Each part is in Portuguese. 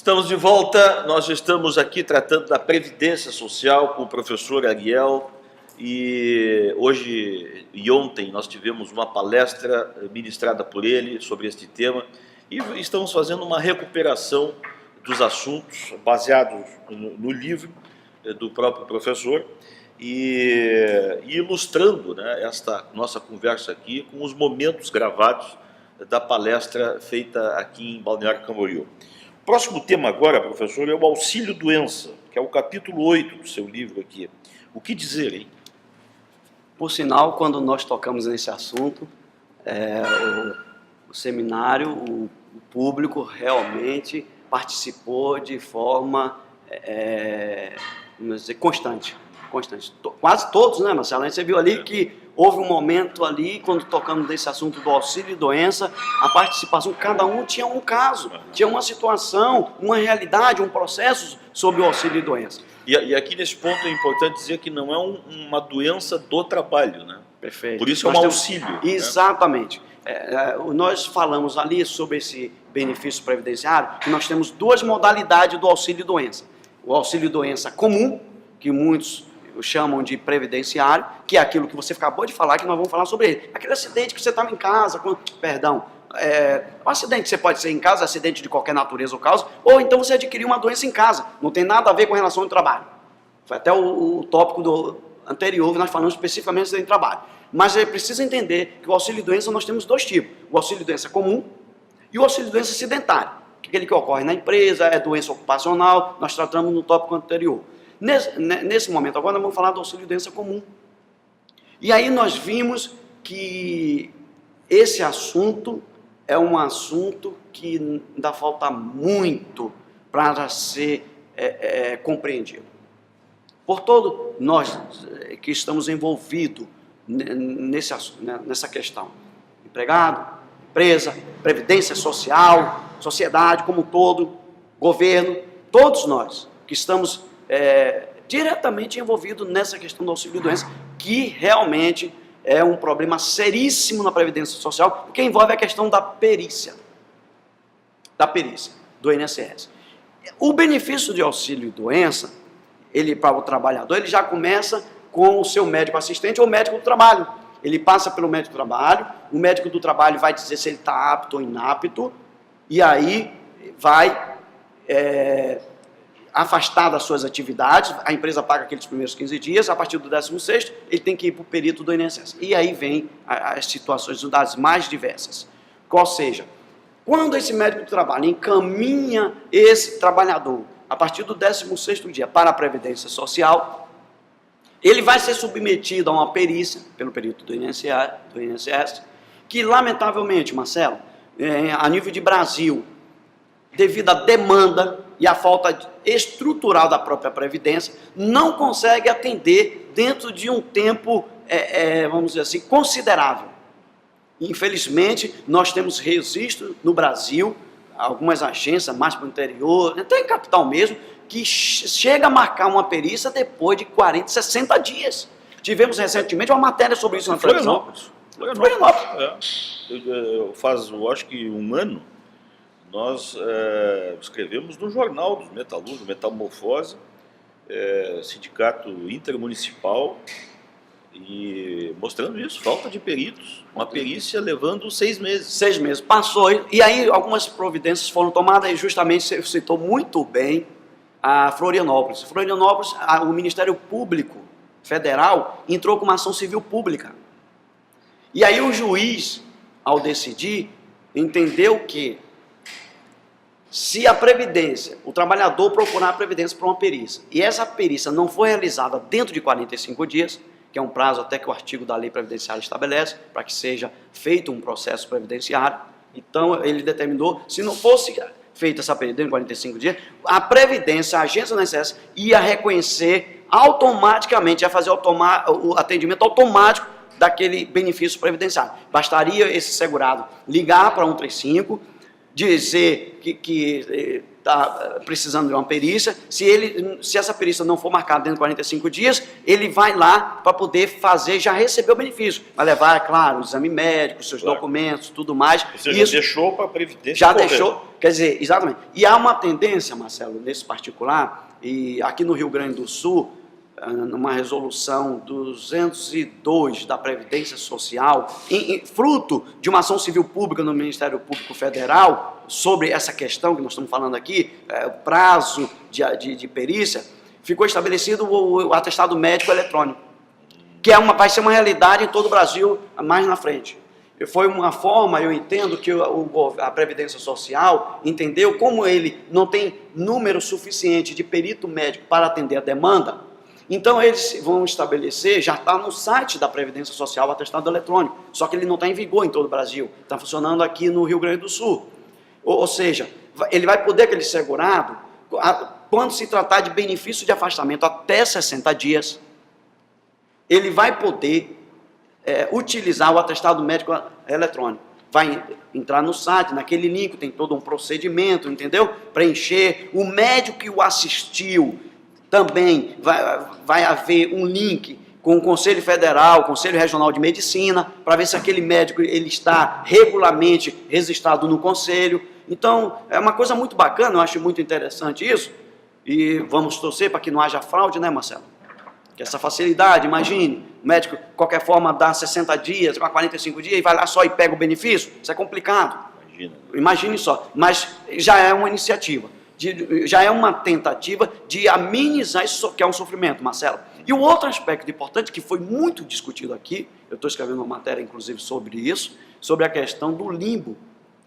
Estamos de volta, nós estamos aqui tratando da Previdência Social com o professor Ariel e hoje e ontem nós tivemos uma palestra ministrada por ele sobre este tema e estamos fazendo uma recuperação dos assuntos baseados no livro do próprio professor e ilustrando, né, esta nossa conversa aqui com os momentos gravados da palestra feita aqui em Balneário Camboriú. O próximo tema agora, professor, é o auxílio-doença, que é o capítulo 8 do seu livro aqui. O que dizer, hein? Por sinal, quando nós tocamos nesse assunto, o seminário, o público realmente participou de forma, vamos dizer, constante. Quase todos, né, Marcelo? Você viu ali que houve um momento ali, quando tocamos nesse assunto do auxílio-doença, a participação, cada um tinha um caso, tinha uma situação, uma realidade, um processo sobre o auxílio-doença. E aqui nesse ponto é importante dizer que não é uma doença do trabalho, né? Perfeito. Por isso é um auxílio. Exatamente. Nós falamos ali sobre esse benefício previdenciário, e nós temos duas modalidades do auxílio-doença. O auxílio-doença comum, que muitos chamam de previdenciário, que é aquilo que você acabou de falar, que nós vamos falar sobre ele. Aquele acidente que você estava em casa, o acidente você pode ser em casa, acidente de qualquer natureza ou causa, ou então você adquiriu uma doença em casa, não tem nada a ver com relação ao trabalho. Foi até o tópico anterior que nós falamos especificamente do acidente de trabalho. Mas é preciso entender que o auxílio-doença nós temos dois tipos, o auxílio-doença comum e o auxílio-doença acidentário, que é aquele que ocorre na empresa, é doença ocupacional, nós tratamos no tópico anterior. Nesse momento agora nós vamos falar do auxílio-doença comum. E aí nós vimos que esse assunto é um assunto que ainda falta muito para ser compreendido. Por todo nós que estamos envolvidos nessa questão, empregado, empresa, previdência social, sociedade como um todo, governo, todos nós que estamos diretamente envolvido nessa questão do auxílio-doença, que realmente é um problema seríssimo na Previdência Social, porque envolve a questão da perícia do INSS. O benefício de auxílio-doença, para o trabalhador, ele já começa com o seu médico assistente ou médico do trabalho. Ele passa pelo médico do trabalho, o médico do trabalho vai dizer se ele está apto ou inapto, e aí vai afastar das suas atividades, a empresa paga aqueles primeiros 15 dias, a partir do 16º, ele tem que ir para o perito do INSS. E aí vem as situações das mais diversas. Ou seja, quando esse médico do trabalho encaminha esse trabalhador, a partir do 16º dia, para a Previdência Social, ele vai ser submetido a uma perícia, pelo perito do INSS, que lamentavelmente, Marcelo, a nível de Brasil, devido à demanda e à falta estrutural da própria Previdência, não consegue atender dentro de um tempo, vamos dizer assim, considerável. Infelizmente, nós temos registro no Brasil, algumas agências mais para o interior, até em capital mesmo, que chega a marcar uma perícia depois de 40, 60 dias. Tivemos recentemente uma matéria sobre isso na televisão. Florianópolis. Faz, eu acho que um ano, nós escrevemos no jornal dos metalúrgicos, Metamorfose, sindicato intermunicipal, e mostrando isso, falta de peritos, uma perícia levando 6 meses. 6 meses, passou, e aí algumas providências foram tomadas, e justamente você citou muito bem a Florianópolis. Florianópolis, o Ministério Público Federal entrou com uma ação civil pública. E aí o juiz, ao decidir, entendeu que se a Previdência, o trabalhador procurar a Previdência para uma perícia, e essa perícia não for realizada dentro de 45 dias, que é um prazo até que o artigo da lei previdenciária estabelece, para que seja feito um processo previdenciário, então ele determinou, se não fosse feita essa perícia dentro de 45 dias, a Previdência, a agência do INSS, ia reconhecer automaticamente, ia fazer o atendimento automático daquele benefício previdenciário. Bastaria esse segurado ligar para 135, dizer que está precisando de uma perícia. Se essa perícia não for marcada dentro de 45 dias, ele vai lá para poder fazer, já recebeu o benefício. Vai levar, é claro, o exame médico, seus documentos, tudo mais. Você já deixou para a Previdência. Já deixou, quer dizer, exatamente. E há uma tendência, Marcelo, nesse particular, e aqui no Rio Grande do Sul, numa resolução 202 da Previdência Social, fruto de uma ação civil pública no Ministério Público Federal, sobre essa questão que nós estamos falando aqui, o prazo de perícia, ficou estabelecido o atestado médico eletrônico, que vai ser uma realidade em todo o Brasil mais na frente. Foi uma forma, eu entendo, que a Previdência Social entendeu, como ele não tem número suficiente de perito médico para atender a demanda, então eles vão estabelecer, já está no site da Previdência Social, o atestado eletrônico, só que ele não está em vigor em todo o Brasil, está funcionando aqui no Rio Grande do Sul. Ou seja, ele vai poder, aquele segurado, quando se tratar de benefício de afastamento até 60 dias, ele vai poder utilizar o atestado médico eletrônico. Vai entrar no site, naquele link, tem todo um procedimento, entendeu? Preencher. O médico que o assistiu, também vai haver um link com o Conselho Federal, Conselho Regional de Medicina, para ver se aquele médico ele está regularmente registrado no Conselho. Então, é uma coisa muito bacana, eu acho muito interessante isso, e vamos torcer para que não haja fraude, né, Marcelo? Que essa facilidade, imagine, o médico, de qualquer forma, dá 60 dias, 45 dias, e vai lá só e pega o benefício, isso é complicado. Imagine só, mas já é uma iniciativa. Já é uma tentativa de amenizar isso que é um sofrimento, Marcelo. E o outro aspecto importante, que foi muito discutido aqui, eu estou escrevendo uma matéria, inclusive, sobre isso, sobre a questão do limbo,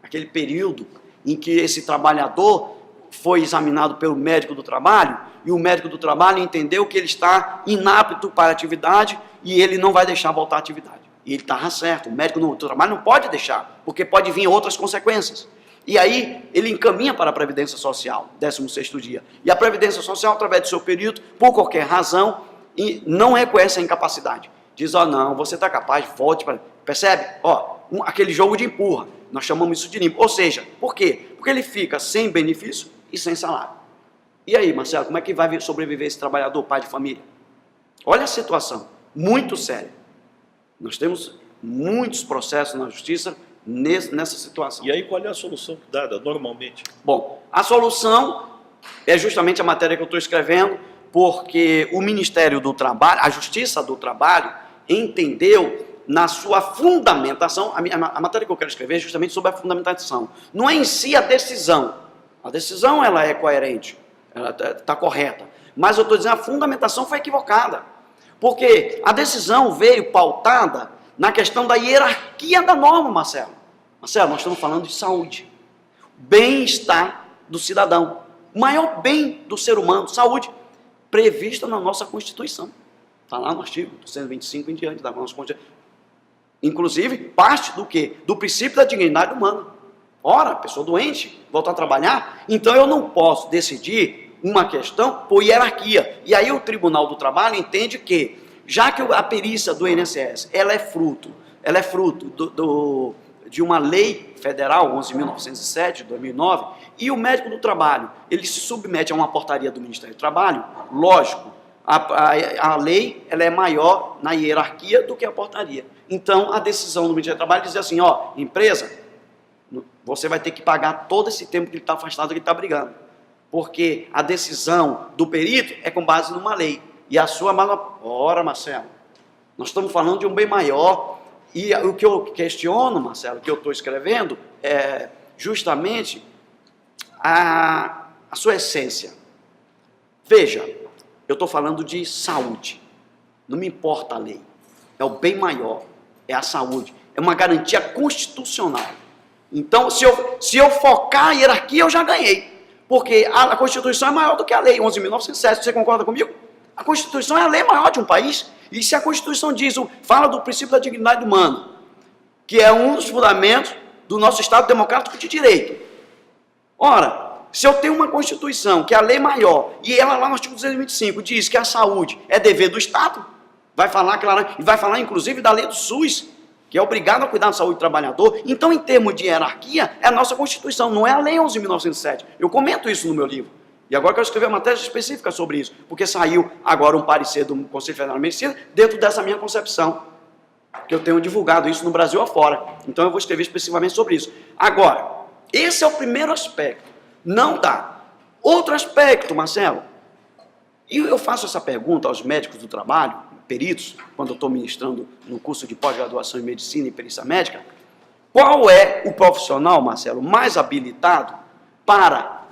aquele período em que esse trabalhador foi examinado pelo médico do trabalho, e o médico do trabalho entendeu que ele está inapto para a atividade e ele não vai deixar voltar à atividade. E ele estava certo, o médico do trabalho não pode deixar, porque pode vir outras consequências. E aí, ele encaminha para a Previdência Social, 16º dia. E a Previdência Social, através do seu perito, por qualquer razão, não reconhece a incapacidade. Diz, não, você está capaz, volte para... Percebe? Aquele jogo de empurra. Nós chamamos isso de limbo. Ou seja, por quê? Porque ele fica sem benefício e sem salário. E aí, Marcelo, como é que vai sobreviver esse trabalhador, pai de família? Olha a situação, muito séria. Nós temos muitos processos na Justiça nessa situação. E aí qual é a solução dada normalmente? Bom, a solução é justamente a matéria que eu estou escrevendo, porque o Ministério do Trabalho, a Justiça do Trabalho, entendeu na sua fundamentação, a matéria que eu quero escrever é justamente sobre a fundamentação. Não é em si a decisão. A decisão ela é coerente, ela está correta. Mas eu estou dizendo a fundamentação foi equivocada. Porque a decisão veio pautada na questão da hierarquia da norma, Marcelo. Marcelo, nós estamos falando de saúde. Bem-estar do cidadão. O maior bem do ser humano, saúde, prevista na nossa Constituição. Está lá no artigo 125 em diante da nossa Constituição. Inclusive, parte do quê? Do princípio da dignidade humana. Ora, pessoa doente, voltar a trabalhar, então eu não posso decidir uma questão por hierarquia. E aí o Tribunal do Trabalho entende que, já que a perícia do INSS ela é fruto de uma lei federal, 11.907, de 2009, e o médico do trabalho, ele se submete a uma portaria do Ministério do Trabalho, lógico, a lei ela é maior na hierarquia do que a portaria. Então, a decisão do Ministério do Trabalho diz assim, empresa, você vai ter que pagar todo esse tempo que ele está afastado, que ele está brigando. Porque a decisão do perito é com base numa lei. E a sua... Ora, Marcelo, nós estamos falando de um bem maior. E o que eu questiono, Marcelo, o que eu estou escrevendo, é justamente a sua essência. Veja, eu estou falando de saúde. Não me importa a lei. É o bem maior. É a saúde. É uma garantia constitucional. Então, se eu focar a hierarquia, eu já ganhei. Porque a Constituição é maior do que a lei, 11.907. Você concorda comigo? A Constituição é a lei maior de um país. E se a Constituição fala do princípio da dignidade humana, que é um dos fundamentos do nosso Estado democrático de direito. Ora, se eu tenho uma Constituição, que é a lei maior, e ela lá no artigo 225 diz que a saúde é dever do Estado, vai falar claramente, e vai falar inclusive da lei do SUS, que é obrigado a cuidar da saúde do trabalhador. Então, em termos de hierarquia, é a nossa Constituição, não é a Lei 11.907. Eu comento isso no meu livro. E agora quero escrever uma tese específica sobre isso, porque saiu agora um parecer do Conselho Federal de Medicina dentro dessa minha concepção, que eu tenho divulgado isso no Brasil afora. Então, eu vou escrever especificamente sobre isso. Agora, esse é o primeiro aspecto. Não dá. Outro aspecto, Marcelo, e eu faço essa pergunta aos médicos do trabalho, peritos, quando eu estou ministrando no curso de pós-graduação em Medicina e Perícia Médica, qual é o profissional, Marcelo, mais habilitado para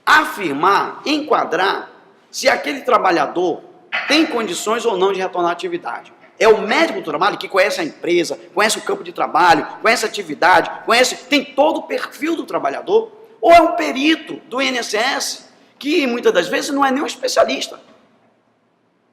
afirmar, enquadrar, se aquele trabalhador tem condições ou não de retornar à atividade? É o médico do trabalho que conhece a empresa, conhece o campo de trabalho, conhece a atividade, tem todo o perfil do trabalhador? Ou é um perito do INSS, que muitas das vezes não é nem um especialista?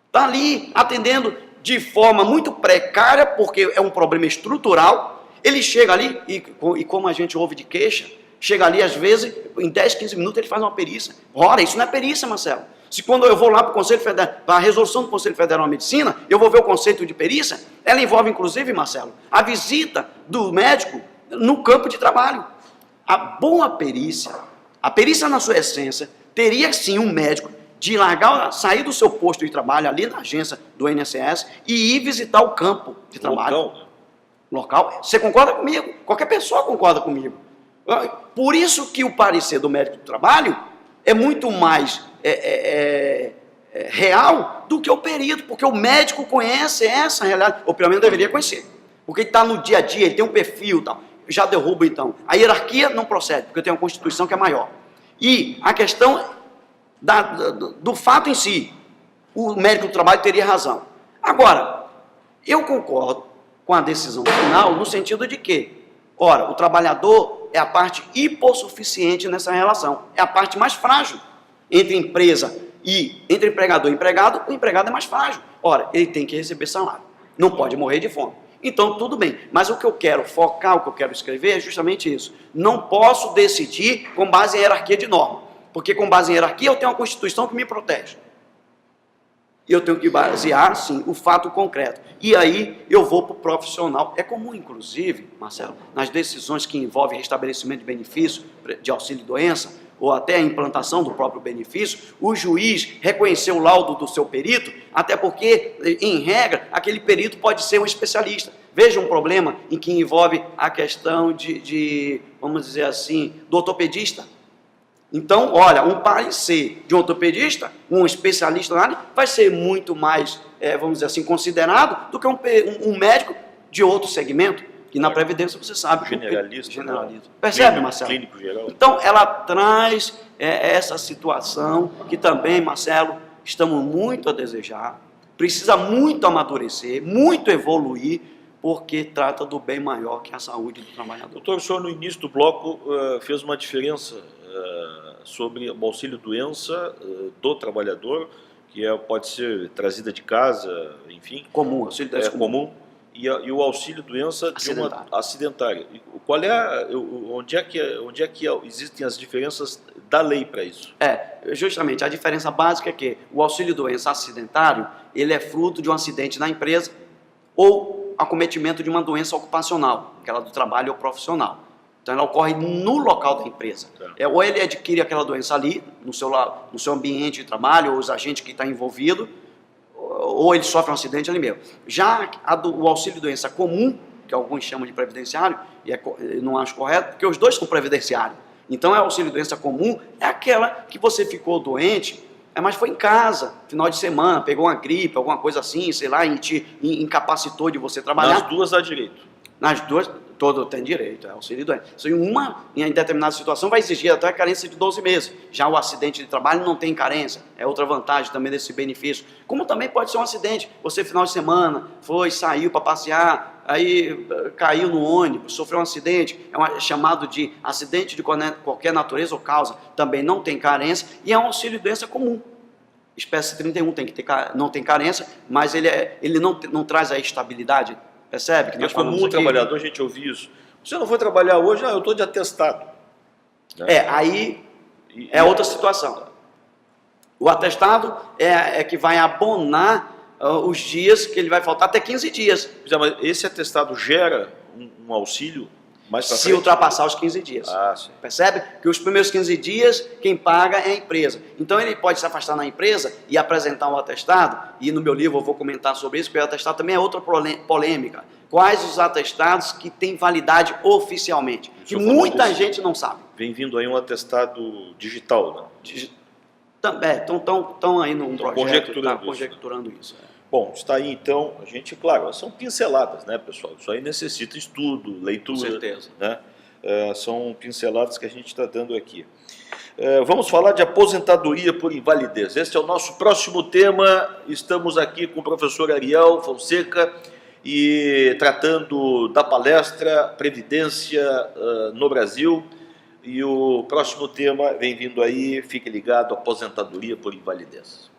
Está ali atendendo de forma muito precária, porque é um problema estrutural. Ele chega ali, e como a gente ouve de queixa, chega ali às vezes, em 10, 15 minutos ele faz uma perícia. Ora, isso não é perícia, Marcelo. Se quando eu vou lá para o Conselho Federal, para a resolução do Conselho Federal de Medicina, eu vou ver o conceito de perícia, ela envolve inclusive, Marcelo, a visita do médico no campo de trabalho. A boa perícia, a perícia na sua essência, teria sim um médico de sair do seu posto de trabalho ali na agência do INSS e ir visitar o campo de trabalho. Local. Você concorda comigo? Qualquer pessoa concorda comigo. Por isso que o parecer do médico do trabalho é muito mais real do que o perito, porque o médico conhece essa realidade, ou pelo menos deveria conhecer, porque ele está no dia a dia, ele tem um perfil e tal. Já derruba então. A hierarquia não procede, porque eu tenho uma Constituição que é maior. E a questão do fato em si, o médico do trabalho teria razão. Agora, eu concordo com a decisão final no sentido de que, ora, o trabalhador é a parte hipossuficiente nessa relação, é a parte mais frágil entre empresa e entre empregador e empregado. O empregado é mais frágil. Ora, ele tem que receber salário, não pode morrer de fome. Então, tudo bem, mas o que eu quero focar, o que eu quero escrever é justamente isso. Não posso decidir com base em hierarquia de norma, porque com base em hierarquia eu tenho uma Constituição que me protege. E eu tenho que basear, sim, o fato concreto. E aí eu vou para o profissional. É comum, inclusive, Marcelo, nas decisões que envolvem restabelecimento de benefício de auxílio-doença, ou até a implantação do próprio benefício, o juiz reconhecer o laudo do seu perito, até porque, em regra, aquele perito pode ser um especialista. Veja um problema em que envolve a questão vamos dizer assim, do ortopedista. Então, olha, um parecer de um ortopedista, um especialista na área, vai ser muito mais, vamos dizer assim, considerado do que um médico de outro segmento, que na Previdência você sabe. Generalista. Percebe, Marcelo? Clínico geral. Então, ela traz essa situação que também, Marcelo, estamos muito a desejar, precisa muito amadurecer, muito evoluir, porque trata do bem maior que a saúde do trabalhador. Doutor, o senhor no início do bloco fez uma diferença sobre o auxílio-doença do trabalhador, que pode ser trazida de casa, enfim. Comum, auxílio-doença comum. E o auxílio-doença de uma acidentária. Qual onde é que existem as diferenças da lei para isso? Justamente, a diferença básica é que o auxílio-doença acidentário, ele é fruto de um acidente na empresa ou acometimento de uma doença ocupacional, aquela do trabalho ou profissional. Então, ela ocorre no local da empresa. Ou ele adquire aquela doença ali, no seu ambiente de trabalho, ou os agentes que estão envolvidos, ou ele sofre um acidente ali mesmo. Já o auxílio-doença comum, que alguns chamam de previdenciário, e eu não acho correto, porque os dois são previdenciários. Então, a auxílio-doença comum é aquela que você ficou doente, mas foi em casa, final de semana, pegou uma gripe, alguma coisa assim, sei lá, e te incapacitou de você trabalhar. Nas duas dá direito. Nas duas, todo tem direito, auxílio-doença. Em determinada situação, vai exigir até a carência de 12 meses. Já o acidente de trabalho não tem carência, é outra vantagem também desse benefício. Como também pode ser um acidente, você final de semana, saiu para passear, aí caiu no ônibus, sofreu um acidente, chamado de acidente de qualquer natureza ou causa, também não tem carência, e é um auxílio-doença comum. Espécie 31 não tem carência, mas ele não traz a estabilidade. Percebe? Que é comum o trabalhador, a gente ouvir isso. Você não foi trabalhar hoje? Eu estou de atestado. Aí é outra situação. O atestado é que vai abonar os dias que ele vai faltar, até 15 dias, Mas esse atestado gera um auxílio mais para se frente? ultrapassar os 15 dias. Ah, sim. Percebe? Que os primeiros 15 dias, quem paga é a empresa. Então ele pode se afastar na empresa e apresentar um atestado, e no meu livro eu vou comentar sobre isso, porque o atestado também é outra polêmica. Quais os atestados que têm validade oficialmente? Que muita gente não sabe. Vem vindo aí um atestado digital, né? Estão aí num projeto conjecturando isso. Bom, está aí então, a gente, claro, são pinceladas, né, pessoal? Isso aí necessita estudo, leitura. Com certeza. Né? São pinceladas que a gente está dando aqui. Vamos falar de aposentadoria por invalidez. Este é o nosso próximo tema. Estamos aqui com o professor Ariel Fonseca e tratando da palestra Previdência no Brasil. E o próximo tema vem vindo aí, fique ligado, aposentadoria por invalidez.